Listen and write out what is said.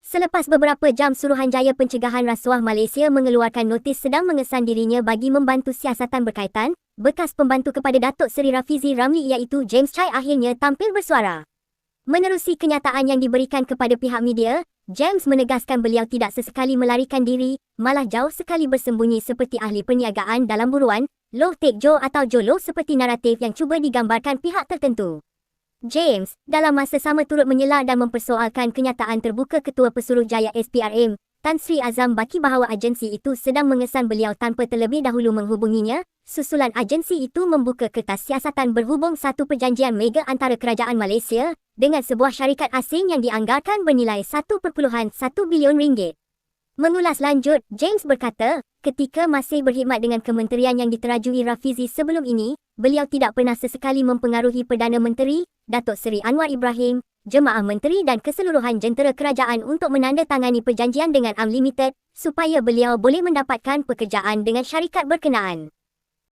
Selepas beberapa jam, Suruhanjaya Pencegahan Rasuah Malaysia mengeluarkan notis sedang mengesan dirinya bagi membantu siasatan berkaitan, bekas pembantu kepada Datuk Seri Rafizi Ramli iaitu James Chai akhirnya tampil bersuara. Menerusi kenyataan yang diberikan kepada pihak media, James menegaskan beliau tidak sesekali melarikan diri, malah jauh sekali bersembunyi seperti ahli perniagaan dalam buruan, low take Joe atau Jolo seperti naratif yang cuba digambarkan pihak tertentu. James, dalam masa sama turut menyela dan mempersoalkan kenyataan terbuka Ketua Pesuruhjaya SPRM, Tan Sri Azam Baki bahawa agensi itu sedang mengesan beliau tanpa terlebih dahulu menghubunginya, susulan agensi itu membuka kertas siasatan berhubung satu perjanjian mega antara Kerajaan Malaysia dengan sebuah syarikat asing yang dianggarkan bernilai 1.1 bilion ringgit. Mengulas lanjut, James berkata, ketika masih berkhidmat dengan kementerian yang diterajui Rafizi sebelum ini, beliau tidak pernah sesekali mempengaruhi Perdana Menteri, Datuk Seri Anwar Ibrahim, Jemaah Menteri dan keseluruhan jentera kerajaan untuk menandatangani perjanjian dengan Unlimited supaya beliau boleh mendapatkan pekerjaan dengan syarikat berkenaan.